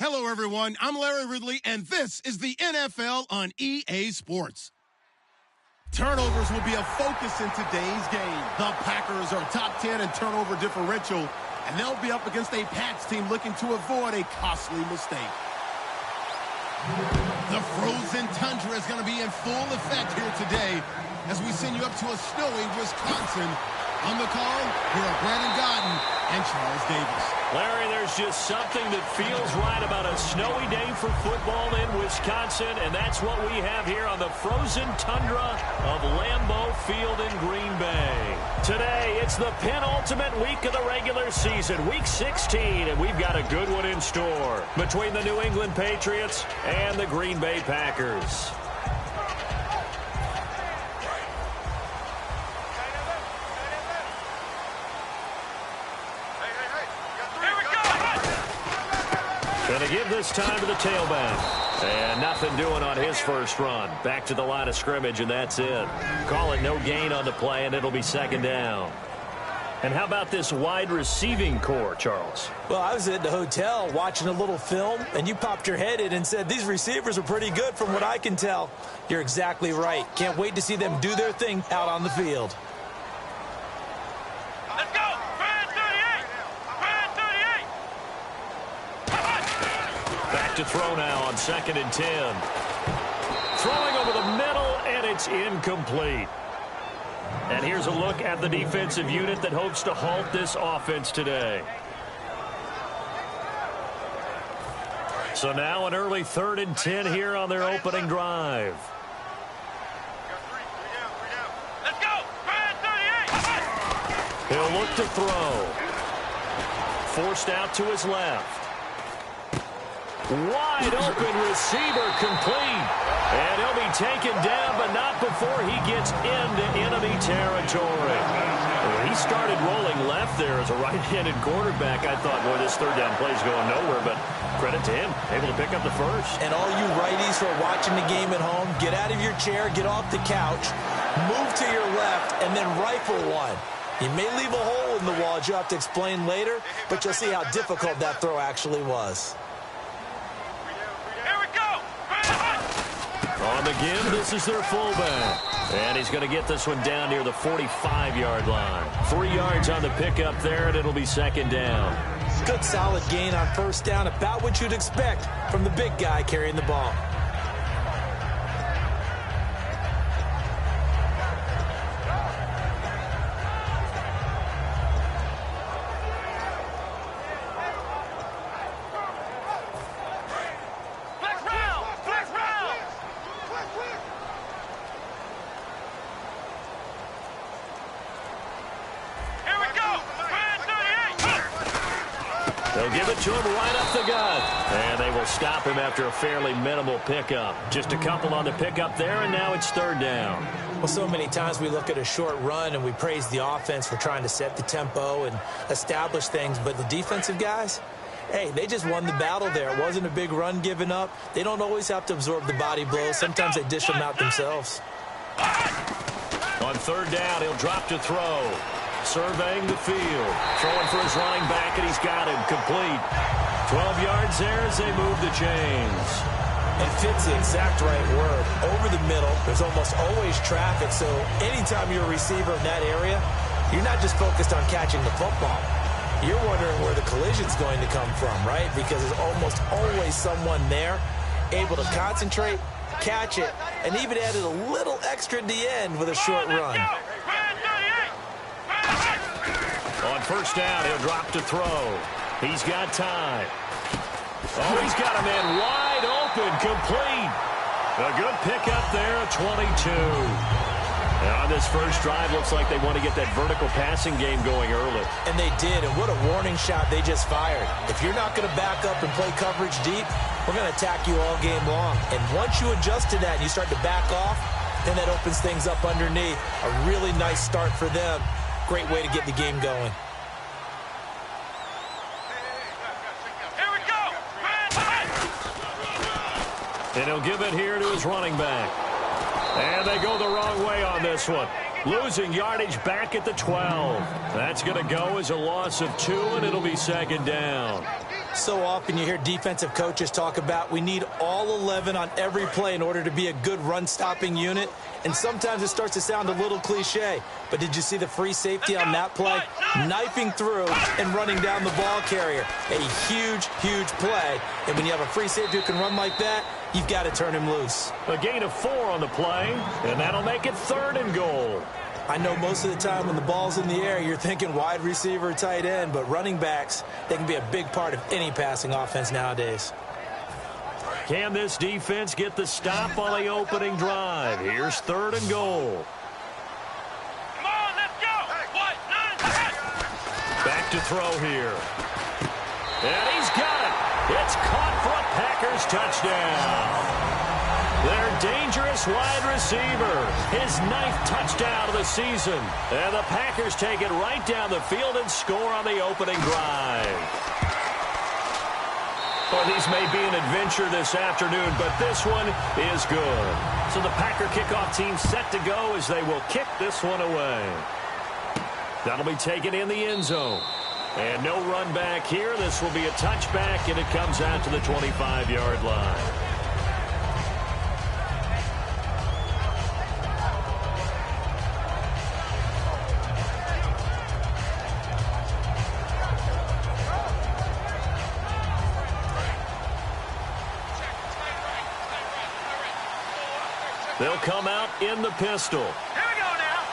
Hello, everyone. I'm Larry Ridley, and this is the NFL on EA Sports. Turnovers will be a focus in today's game. The Packers are top 10 in turnover differential, and they'll be up against a Pats team looking to avoid a costly mistake. The frozen tundra is going to be in full effect here today as we send you up to a snowy Wisconsin. On the call, here are Brandon Godden and Charles Davis. Larry, there's just something that feels right about a snowy day for football in Wisconsin, and that's what we have here on the frozen tundra of Lambeau Field in Green Bay. Today, it's the penultimate week of the regular season, week 16, and we've got a good one in store between the New England Patriots and the Green Bay Packers. Going to give this time to the tailback. And nothing doing on his first run. Back to the line of scrimmage, and that's it. Call it no gain on the play, and it'll be second down. And how about this wide receiving core, Charles? Well, I was at the hotel watching a little film, and you popped your head in and said, these receivers are pretty good from what I can tell. You're exactly right. Can't wait to see them do their thing out on the field. To throw now on 2nd and 10. Throwing over the middle, and it's incomplete. And here's a look at the defensive unit that hopes to halt this offense today. So now an early 3rd and 10 here on their opening drive. Let's go! 38! He'll look to throw. Forced out to his left. Wide open receiver complete. And he'll be taken down, but not before he gets into enemy territory. He started rolling left there as a right-handed quarterback. I thought, boy, this third down play is going nowhere, but credit to him, able to pick up the first. And all you righties who are watching the game at home, get out of your chair, get off the couch, move to your left, and then rifle one. You may leave a hole in the wall, as you'll have to explain later, but you'll see how difficult that throw actually was. On the give, this is their fullback. And he's going to get this one down near the 45-yard line. 3 yards on the pickup there, and it'll be second down. Good solid gain on first down, about what you'd expect from the big guy carrying the ball. They'll give it to him right up the gut. And they will stop him after a fairly minimal pickup. Just a couple on the pickup there, and now it's third down. Well, so many times we look at a short run and we praise the offense for trying to set the tempo and establish things. But the defensive guys, hey, they just won the battle there. It wasn't a big run given up. They don't always have to absorb the body blows. Sometimes they dish them out themselves. On third down, he'll drop to throw. Surveying the field. Throwing for his running back, and he's got him. Complete. 12 yards there as they move the chains. It fits the exact right word. Over the middle, there's almost always traffic, so anytime you're a receiver in that area, you're not just focused on catching the football. You're wondering where the collision's going to come from, right? Because there's almost always someone there able to concentrate, catch it, and even added a little extra at the end with a short run. On first down, he'll drop to throw. He's got time. Oh, he's got a man wide open, complete. A good pickup there at 22. And on this first drive, looks like they want to get that vertical passing game going early. And they did, and what a warning shot they just fired. If you're not going to back up and play coverage deep, we're going to attack you all game long. And once you adjust to that and you start to back off, then that opens things up underneath. A really nice start for them. Great way to get the game going. Here we go! And he'll give it here to his running back. And they go the wrong way on this one. Losing yardage back at the 12. That's going to go as a loss of 2, and it'll be second down. So often you hear defensive coaches talk about we need all 11 on every play in order to be a good run-stopping unit. And sometimes it starts to sound a little cliche. But did you see the free safety on that play? Knifing through and running down the ball carrier. A huge, huge play. And when you have a free safety who can run like that, you've got to turn him loose. A gain of 4 on the play, and that'll make it 3rd and goal. I know most of the time when the ball's in the air, you're thinking wide receiver, tight end, but running backs, they can be a big part of any passing offense nowadays. Can this defense get the stop on the opening drive? Here's 3rd and goal. Come on, let's go. What? 9, 10. Back to throw here. And he's got it. It's caught for a Packers touchdown. Their dangerous wide receiver. His 9th touchdown of the season. And the Packers take it right down the field and score on the opening drive. Well, these may be an adventure this afternoon, but this one is good. So the Packer kickoff team set to go as they will kick this one away. That'll be taken in the end zone. And no run back here. This will be a touchback, and it comes out to the 25-yard line. They'll come out in the pistol. Here we go now.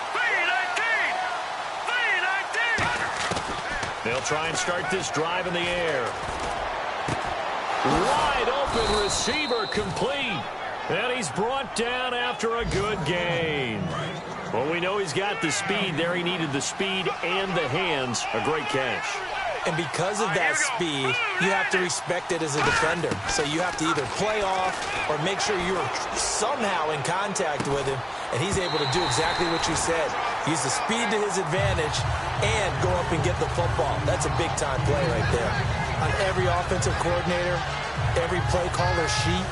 3-19. They'll try and start this drive in the air. Wide open receiver complete. And he's brought down after a good gain. Well, we know he's got the speed there. He needed the speed and the hands. A great catch. And because of that speed, you have to respect it as a defender. So you have to either play off or make sure you're somehow in contact with him. And he's able to do exactly what you said. Use the speed to his advantage and go up and get the football. That's a big-time play right there. On every offensive coordinator, every play caller sheet,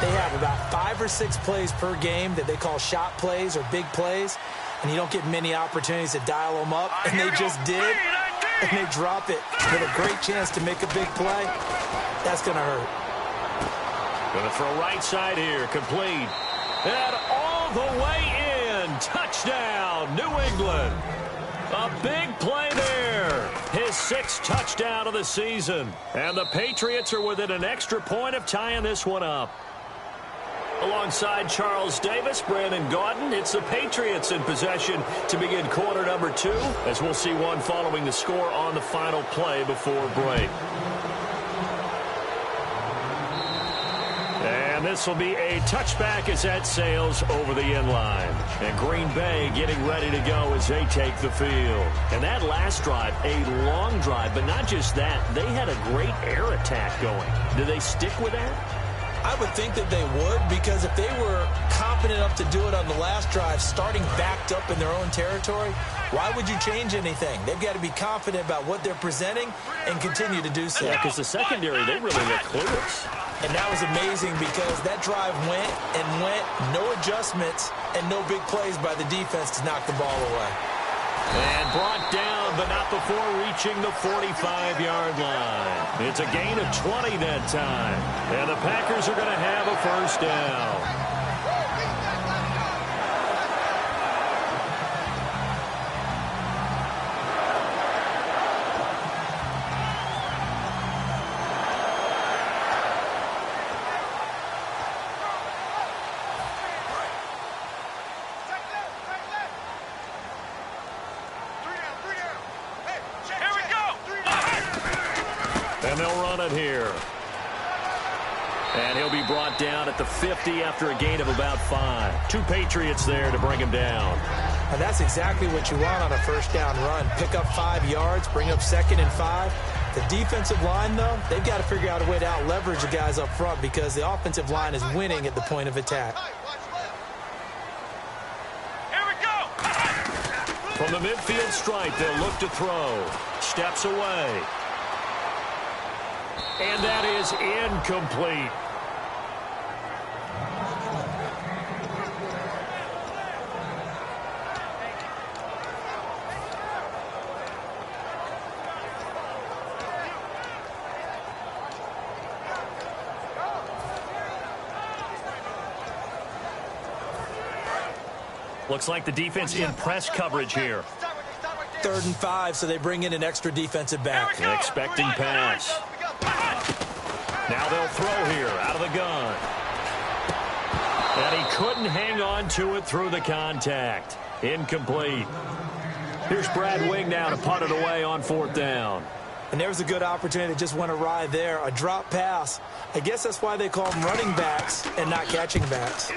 they have about 5 or 6 plays per game that they call shot plays or big plays. And you don't get many opportunities to dial them up. And they just did. And they drop it with a great chance to make a big play. That's going to hurt. Going to throw right side here. Complete. And all the way in. Touchdown, New England. A big play there. His 6th touchdown of the season. And the Patriots are within an extra point of tying this one up. Alongside Charles Davis, Brandon Gaudin, it's the Patriots in possession to begin quarter number 2, as we'll see one following the score on the final play before break. And this will be a touchback as that sails over the end line. And Green Bay getting ready to go as they take the field. And that last drive, a long drive, but not just that, they had a great air attack going. Do they stick with that? I would think that they would, because if they were confident enough to do it on the last drive, starting backed up in their own territory, why would you change anything? They've got to be confident about what they're presenting and continue to do so. Yeah, because the secondary, they really look clueless. And that was amazing because that drive went and went, no adjustments, and no big plays by the defense to knock the ball away. And brought down, but not before reaching the 45-yard line. It's a gain of 20 that time. And the Packers are going to have a first down. And they'll run it here. And he'll be brought down at the 50 after a gain of about 5. 2 Patriots there to bring him down. And that's exactly what you want on a first down run. Pick up 5 yards, bring up 2nd and 5. The defensive line, though, they've got to figure out a way to out-leverage the guys up front because the offensive line is winning at the point of attack. Here we go. From the midfield stripe, they'll look to throw. Steps away. And that is incomplete. Looks like the defense in press coverage here. 3rd and 5, so they bring in an extra defensive back. An expecting pass. Now they'll throw here out of the gun. And he couldn't hang on to it through the contact. Incomplete. Here's Brad Wing now to punt it away on 4th down. And there's a good opportunity. Just went awry there. A drop pass. I guess that's why they call them running backs and not catching backs.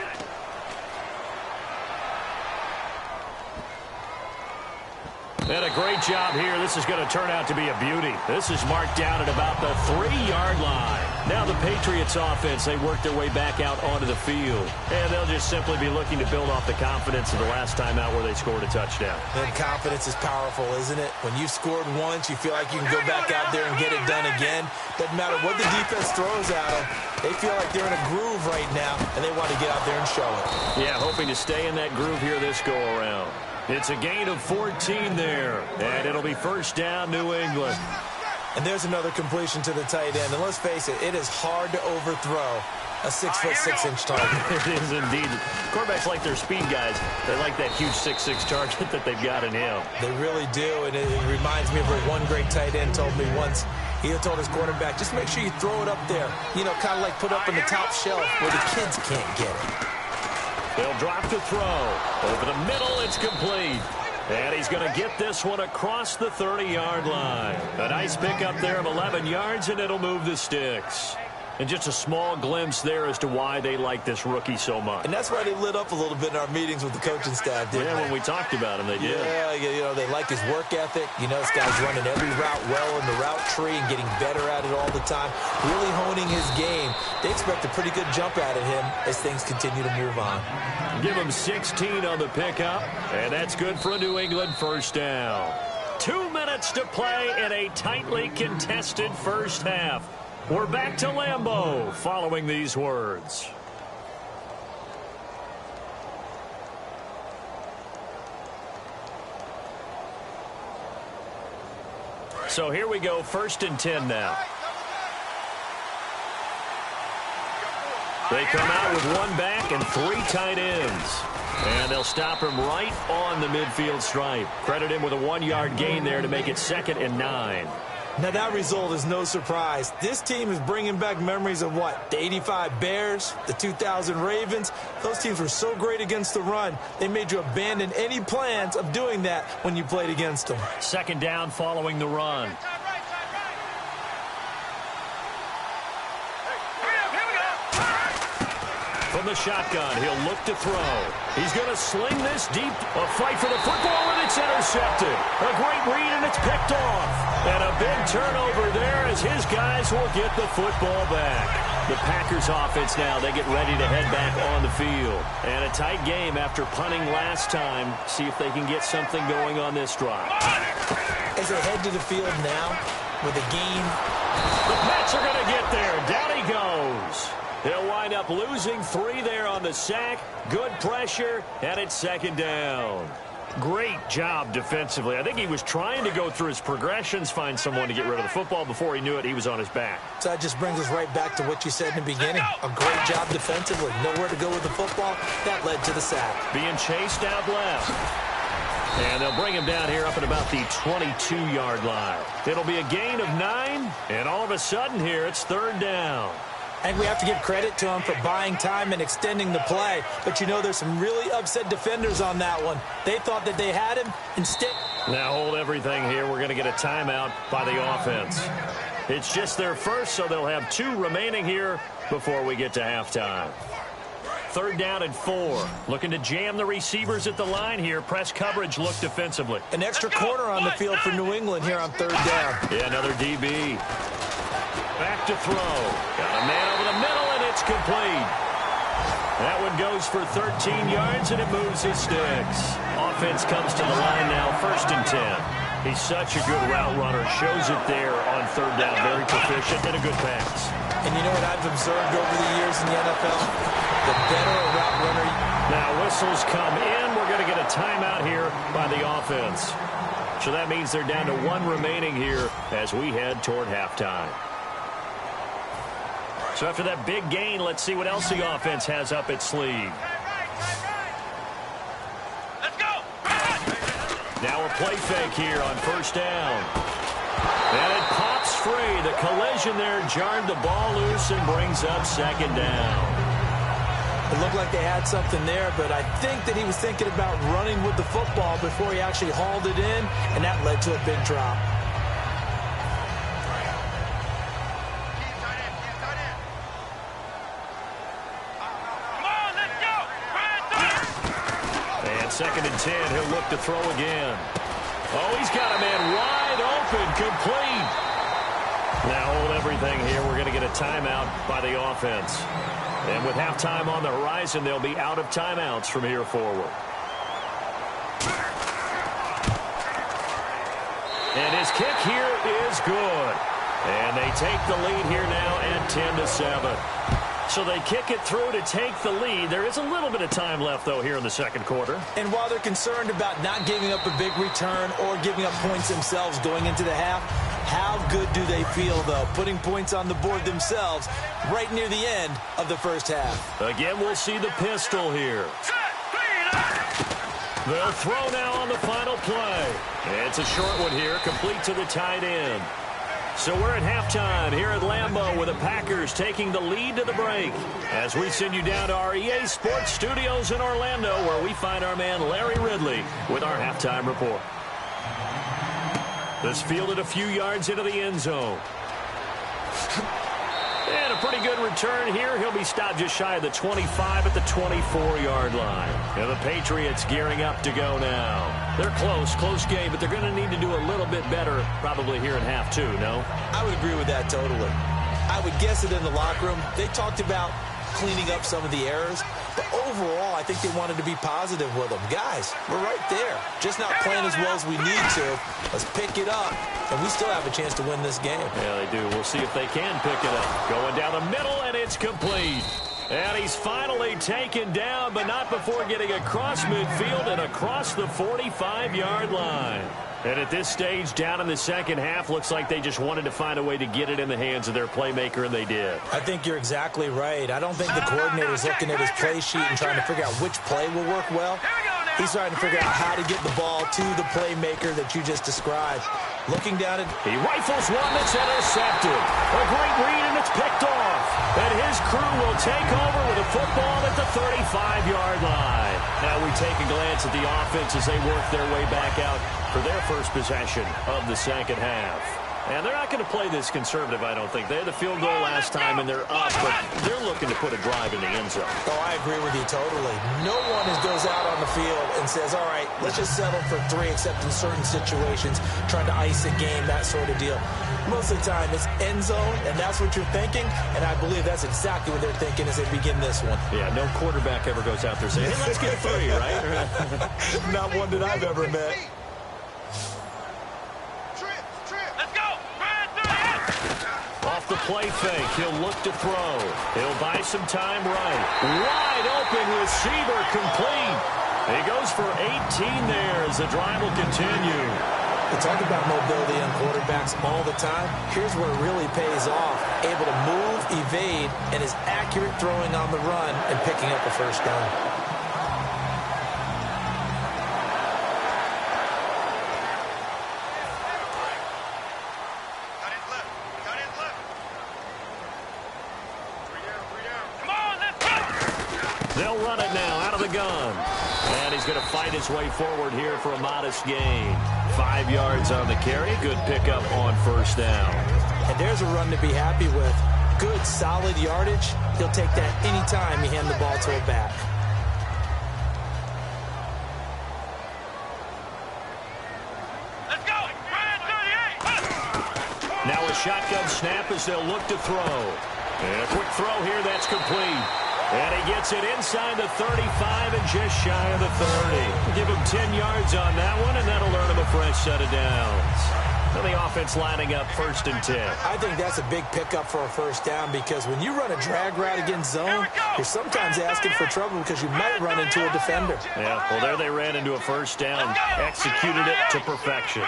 And a great job here. This is going to turn out to be a beauty. This is marked down at about the 3-yard line. Now the Patriots offense, they work their way back out onto the field. And they'll just simply be looking to build off the confidence of the last time out where they scored a touchdown. And confidence is powerful, isn't it? When you've scored once, you feel like you can go back out there and get it done again. Doesn't matter what the defense throws at them. They feel like they're in a groove right now, and they want to get out there and show it. Yeah, hoping to stay in that groove here this go-around. It's a gain of 14 there, and it'll be 1st down, New England. And there's another completion to the tight end. And let's face it, it is hard to overthrow a 6'6" target. It is indeed. Quarterbacks like their speed guys. They like that huge 6'6" target that they've got in him. They really do, and it reminds me of what one great tight end told me once. He told his quarterback, just make sure you throw it up there. You know, kind of like put up on the top shelf where the kids can't get it. They'll drop to throw. Over the middle, it's complete. And he's going to get this one across the 30-yard line. A nice pickup there of 11 yards, and it'll move the sticks. And just a small glimpse there as to why they like this rookie so much. And that's why they lit up a little bit in our meetings with the coaching staff, didn't they? When we talked about him, they did. Yeah, you know, they like his work ethic. You know, this guy's running every route well in the route tree and getting better at it all the time, really honing his game. They expect a pretty good jump out of him as things continue to move on. Give him 16 on the pickup, and that's good for a New England 1st down. 2 minutes to play in a tightly contested first half. We're back to Lambeau following these words. So here we go, 1st and 10 now. They come out with 1 back and 3 tight ends. And they'll stop him right on the midfield stripe. Credit him with a 1-yard gain there to make it 2nd and 9. Now, that result is no surprise. This team is bringing back memories of what? The 85 Bears, the 2000 Ravens. Those teams were so great against the run, they made you abandon any plans of doing that when you played against them. 2nd down following the run. From the shotgun, he'll look to throw. He's going to sling this deep. A fight for the football, and it's intercepted. A great read, and it's picked off. And a big turnover there as his guys will get the football back. The Packers offense now, they get ready to head back on the field. And a tight game after punting last time. See if they can get something going on this drive. As they head to the field now with a gain. The Pats are going to get there. Down he goes. They'll wind up losing 3 there on the sack. Good pressure, and it's 2nd down. Great job defensively. I think he was trying to go through his progressions, find someone to get rid of the football. Before he knew it, he was on his back. So that just brings us right back to what you said in the beginning. A great job defensively. Nowhere to go with the football. That led to the sack. Being chased out left. And they'll bring him down here up at about the 22-yard line. It'll be a gain of 9, and all of a sudden here, it's 3rd down. And we have to give credit to him for buying time and extending the play. But, you know, there's some really upset defenders on that one. They thought that they had him. Instead. Now hold everything here. We're going to get a timeout by the offense. It's just their first, so they'll have 2 remaining here before we get to halftime. 3rd down and 4. Looking to jam the receivers at the line here. Press coverage, look defensively. An extra corner on the field for New England here on 3rd down. Yeah, another DB. Back to throw. Got a man over the middle, and it's complete. That one goes for 13 yards, and it moves his sticks. Offense comes to the line now, 1st and 10. He's such a good route runner. Shows it there on 3rd down. Very proficient and a good pass. And you know what I've observed over the years in the NFL? The better a route runner. Now whistles come in. We're going to get a timeout here by the offense. So that means they're down to 1 remaining here as we head toward halftime. So after that big gain, let's see what else the offense has up its sleeve. Now a play fake here on first down. And it pops free. The collision there jarred the ball loose and brings up second down. It looked like they had something there, but I think that he was thinking about running with the football before he actually hauled it in, and that led to a big drop. And second and 10, he'll look to throw again. Oh, he's got a man wide open, complete. Now hold everything here. We're going to get a timeout by the offense. And with halftime on the horizon, they'll be out of timeouts from here forward. And his kick here is good. And they take the lead here now at 10-7. So they kick it through to take the lead. There is a little bit of time left, though, here in the second quarter. And while they're concerned about not giving up a big return or giving up points themselves going into the half, how good do they feel, though, putting points on the board themselves right near the end of the first half? Again, we'll see the pistol here. They'll throw now on the final play. It's a short one here, complete to the tight end. So we're at halftime here at Lambeau with the Packers taking the lead to the break. As we send you down to our EA Sports Studios in Orlando, where we find our man Larry Ridley with our halftime report. This fielded a few yards into the end zone. And a pretty good return here. He'll be stopped just shy of the 25 at the 24-yard line. And the Patriots gearing up to go now. They're close game, but they're going to need to do a little bit better probably here in half two, no? I would agree with that totally. I would guess it in the locker room. They talked about cleaning up some of the errors, but overall, I think they wanted to be positive with them. Guys, we're right there. Just not playing as well as we need to. Let's pick it up, and we still have a chance to win this game. Yeah, they do. We'll see if they can pick it up. Going down the middle, and it's complete. And he's finally taken down, but not before getting across midfield and across the 45-yard line. And at this stage, down in the second half, looks like they just wanted to find a way to get it in the hands of their playmaker, and they did. I think you're exactly right. I don't think the coordinator's looking at his play sheet and trying to figure out which play will work well. He's trying to figure out how to get the ball to the playmaker that you just described. Looking down at... He rifles one that's intercepted. A great read, and it's picked off. And his crew will take over with a football at the 35-yard line. Now we take a glance at the offense as they work their way back out for their first possession of the second half. And they're not going to play this conservative, I don't think. They had the field goal last time, and they're up, but they're looking to put a drive in the end zone. Oh, I agree with you totally. No one goes out on the field and says, all right, let's just settle for 3, except in certain situations, trying to ice a game, that sort of deal. Most of the time, it's end zone, and that's what you're thinking, and I believe that's exactly what they're thinking as they begin this one. Yeah, no quarterback ever goes out there saying, hey, let's get 3, right? Not one that I've ever met. Off the play fake, he'll look to throw. He'll buy some time right. Wide open receiver, complete. He goes for 18 there as the drive will continue. We talk about mobility on quarterbacks all the time. Here's where it really pays off. Able to move, evade, and is accurate throwing on the run and picking up a first down. They'll run it now out of the gun. And he's going to fight his way forward here for a modest gain. 5 yards on the carry. Good pickup on first down. And there's a run to be happy with. Good, solid yardage. He'll take that anytime you hand the ball to a back. Let's go! Now a shotgun snap as they'll look to throw. And a quick throw here, that's complete. And he gets it inside the 35 and just shy of the 30. Give him 10 yards on that one, and that'll earn him a fresh set of downs. And the offense lining up 1st and 10. I think that's a big pickup for a first down because when you run a drag route against zone, you're sometimes asking for trouble because you might run into a defender. Yeah, well, there they ran into a first down, executed it to perfection.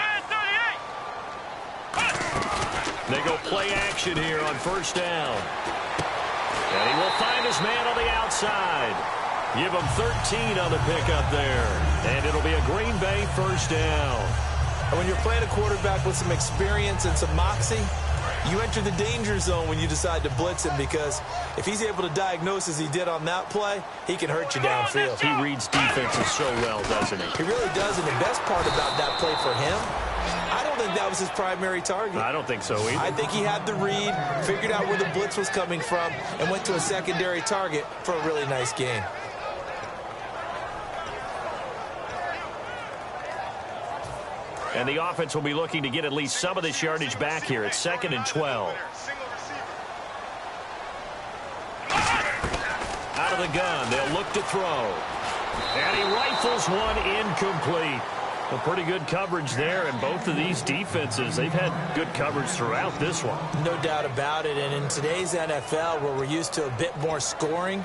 They go play action here on first down. And he will find his man on the outside. Give them 13 on the pickup there. And it'll be a Green Bay first down. And when you're playing a quarterback with some experience and some moxie, you enter the danger zone when you decide to blitz him, because if he's able to diagnose as he did on that play, he can hurt you downfield. He reads defenses so well, doesn't he? He really does, and the best part about that play for him, I don't think that was his primary target. I don't think so either. I think he had the read, figured out where the blitz was coming from, and went to a secondary target for a really nice gain. And the offense will be looking to get at least some of this yardage back here. It's 2nd and 12. Out of the gun, they'll look to throw. And he rifles one incomplete. Well, pretty good coverage there, and both of these defenses, they've had good coverage throughout this one. No doubt about it, and in today's NFL, where we're used to a bit more scoring,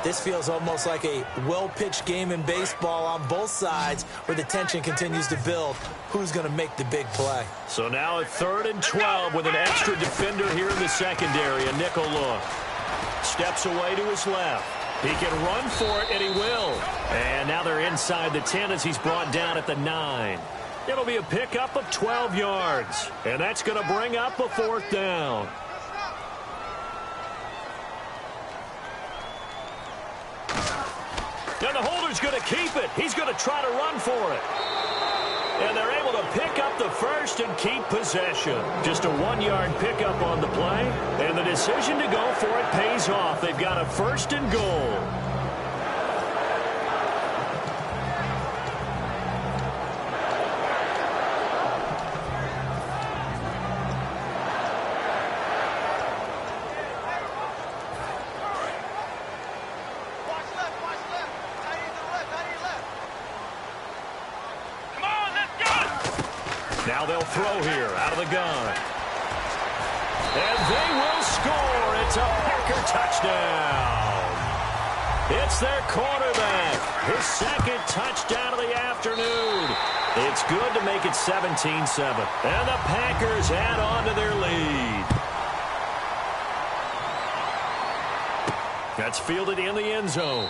this feels almost like a well-pitched game in baseball on both sides, where the tension continues to build. Who's going to make the big play? So now at 3rd and 12 with an extra defender here in the secondary, a nickel look. Steps away to his left. He can run for it, and he will. And now they're inside the 10 as he's brought down at the 9. It'll be a pickup of 12 yards, and that's going to bring up a 4th down. And the holder's going to keep it. He's going to try to run for it. And they're able to pick up the first and keep possession. Just a 1-yard pickup on the play. And the decision to go for it pays off. They've got a 1st and goal. Now they'll throw here out of the gun. And they will score. It's a Packer touchdown. It's their quarterback. His 2nd touchdown of the afternoon. It's good to make it 17-7. And the Packers add on to their lead. That's fielded in the end zone.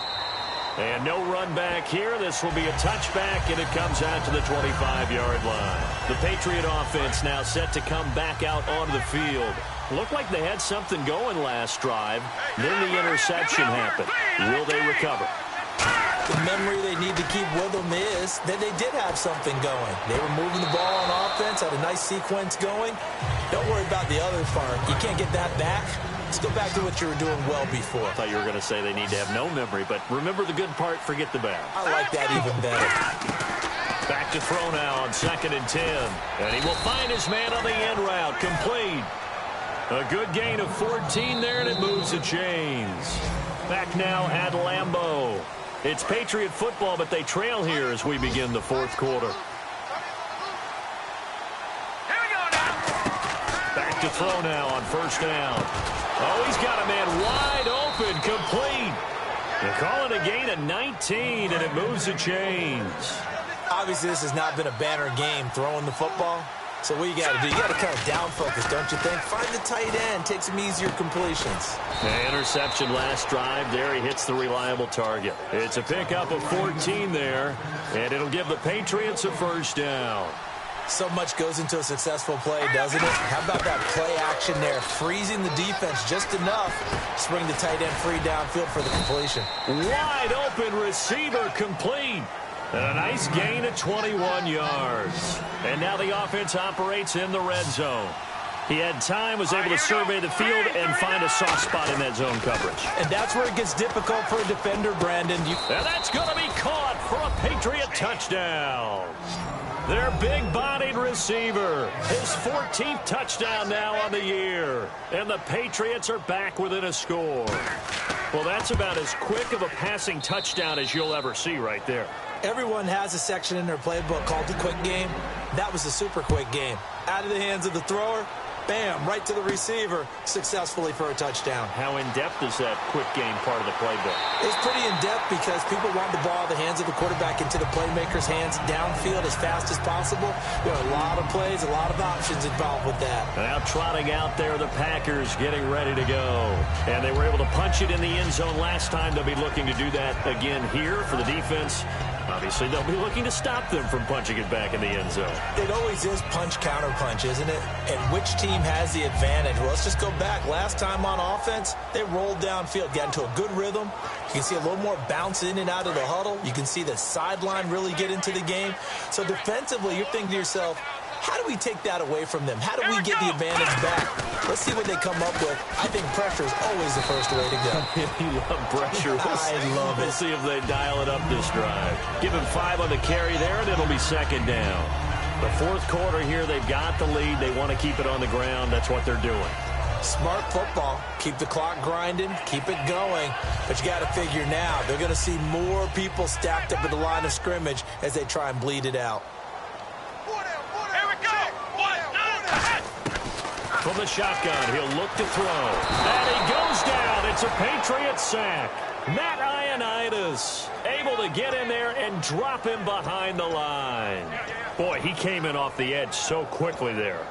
And no run back here. This will be a touchback, and it comes out to the 25-yard line. The Patriot offense now set to come back out onto the field. Looked like they had something going last drive. Then the interception happened. Will they recover? The memory they need to keep with them is that they did have something going. They were moving the ball on offense, had a nice sequence going. Don't worry about the other part. You can't get that back. Let's go back to what you were doing well before. I thought you were going to say they need to have no memory, but remember the good part, forget the bad. I like that even better. Back to throw now on 2nd and 10. And he will find his man on the end route. Complete. A good gain of 14 there, and it moves the chains. Back now at Lambeau. It's Patriot football, but they trail here as we begin the 4th quarter. Here we go now. Back to throw now on 1st down. Oh, he's got a man wide open, complete. They're calling a gain of 19, and it moves the chains. Obviously, this has not been a banner game throwing the football. So what you got to do, you got to kind of down focus, don't you think? Find the tight end, take some easier completions. The interception last drive there. He hits the reliable target. It's a pickup of 14 there, and it'll give the Patriots a 1st down. So much goes into a successful play, doesn't it? How about that play action there? Freezing the defense just enough to bring the tight end free downfield for the completion. Wide open receiver, complete. And a nice gain of 21 yards. And now the offense operates in the red zone. He had time, was able to survey the field and find a soft spot in that zone coverage. And that's where it gets difficult for a defender, Brandon. And that's going to be caught for a Patriot touchdown. Their big-bodied receiver. His 14th touchdown now on the year. And the Patriots are back within a score. Well, that's about as quick of a passing touchdown as you'll ever see right there. Everyone has a section in their playbook called the quick game. That was the super quick game. Out of the hands of the thrower, bam, right to the receiver, successfully for a touchdown. How in-depth is that quick game part of the playbook? It's pretty in-depth because people want the ball out of the hands of the quarterback into the playmaker's hands downfield as fast as possible. There are a lot of plays, a lot of options involved with that. Now trotting out there, the Packers getting ready to go. And they were able to punch it in the end zone last time. They'll be looking to do that again here for the defense. Obviously, they'll be looking to stop them from punching it back in the end zone. It always is punch-counter-punch, isn't it? And which team has the advantage? Well, let's just go back. Last time on offense, they rolled downfield, got into a good rhythm. You can see a little more bounce in and out of the huddle. You can see the sideline really get into the game. So defensively, you're thinking to yourself, how do we take that away from them? How do we get the advantage back? Let's see what they come up with. I think pressure is always the first way to go. You love pressure. I love it. We'll see if they dial it up this drive. Give him 5 on the carry there, and it'll be second down. The fourth quarter here, they've got the lead. They want to keep it on the ground. That's what they're doing. Smart football. Keep the clock grinding. Keep it going. But you got to figure now, they're going to see more people stacked up at the line of scrimmage as they try and bleed it out. From the shotgun, he'll look to throw. And he goes down. It's a Patriot sack. Matt Ioannidis able to get in there and drop him behind the line. Boy, he came in off the edge so quickly there.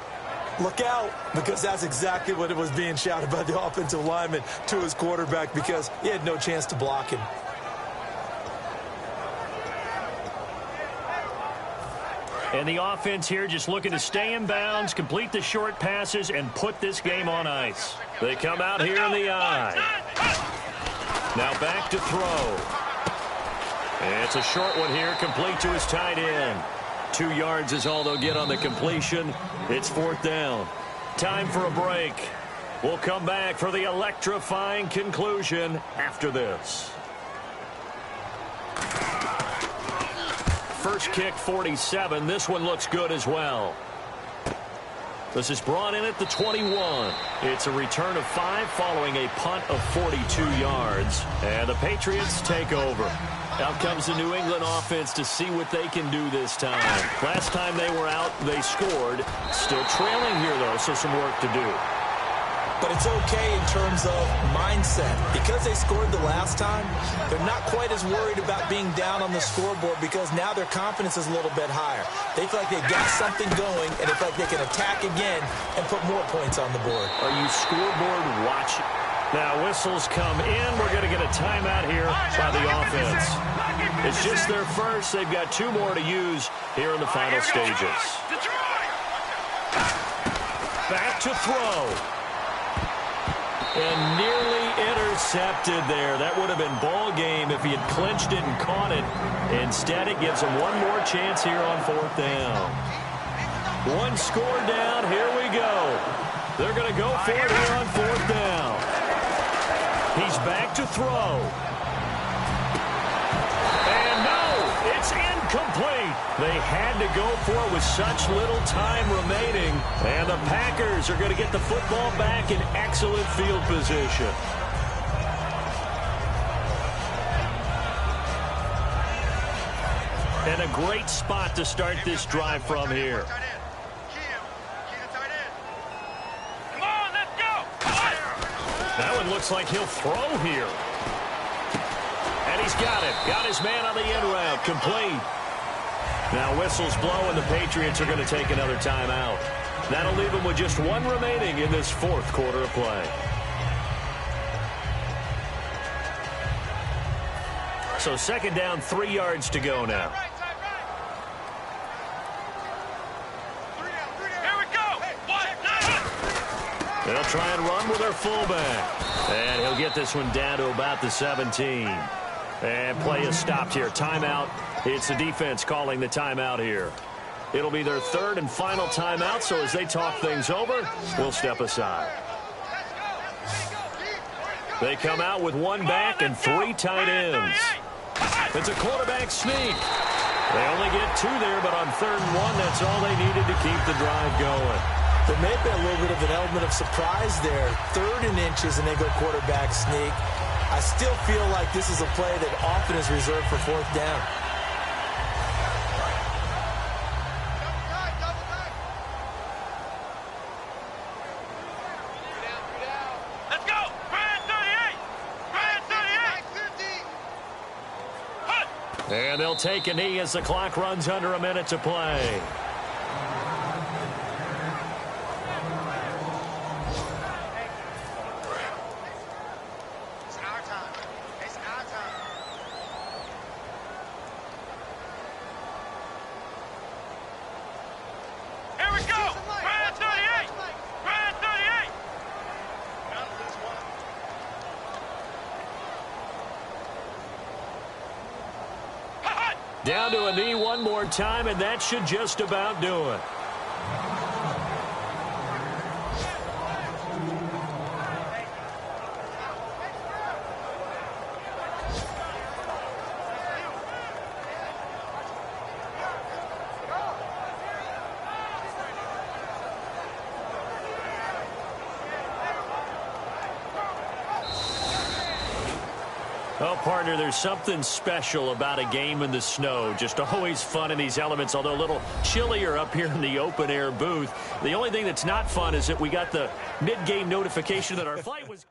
Look out, because that's exactly what it was being shouted by the offensive lineman to his quarterback because he had no chance to block him. And the offense here just looking to stay in bounds, complete the short passes, and put this game on ice. They come out here in the eye. Now back to throw. And it's a short one here, complete to his tight end. 2 yards is all they'll get on the completion. It's fourth down. Time for a break. We'll come back for the electrifying conclusion after this. First kick, 47. This one looks good as well. This is brought in at the 21. It's a return of 5 following a punt of 42 yards. And the Patriots take over. Out comes the New England offense to see what they can do this time. Last time they were out, they scored. Still trailing here, though, so some work to do. But it's okay in terms of mindset. Because they scored the last time, they're not quite as worried about being down on the scoreboard because now their confidence is a little bit higher. They feel like they've got something going, and they feel like they can attack again and put more points on the board. Are you scoreboard watching? Now whistles come in. We're going to get a timeout here by the offense. It's just their first. They've got 2 more to use here in the final stages. Back to throw. And nearly intercepted there. That would have been ball game if he had clinched it and caught it. Instead, it gives him one more chance here on fourth down. 1 score down. Here we go. They're going to go for it here on fourth down. He's back to throw. And no, it's incomplete. They had to go for it with such little time remaining. And the Packers are going to get the football back in excellent field position. And a great spot to start this drive from here. That one looks like he'll throw here. And he's got it. Got his man on the end route. Complete. Now whistles blow, and the Patriots are going to take another timeout. That'll leave them with just 1 remaining in this fourth quarter of play. So second down, 3 yards to go now. They'll try and run with their fullback. And he'll get this one down to about the 17. And play is stopped here. Timeout. It's the defense calling the timeout here. It'll be their 3rd and final timeout, so as they talk things over, we'll step aside. They come out with 1 back and 3 tight ends. It's a quarterback sneak. They only get 2 there, but on 3rd and 1, that's all they needed to keep the drive going. There may have been a little bit of an element of surprise there. 3rd and inches, and they go quarterback sneak. I still feel like this is a play that often is reserved for 4th down. And they'll take a knee as the clock runs under a minute to play. Down to a knee one more time, and that should just about do it. Well, partner, there's something special about a game in the snow. Just always fun in these elements, although a little chillier up here in the open-air booth. The only thing that's not fun is that we got the mid-game notification that our flight was...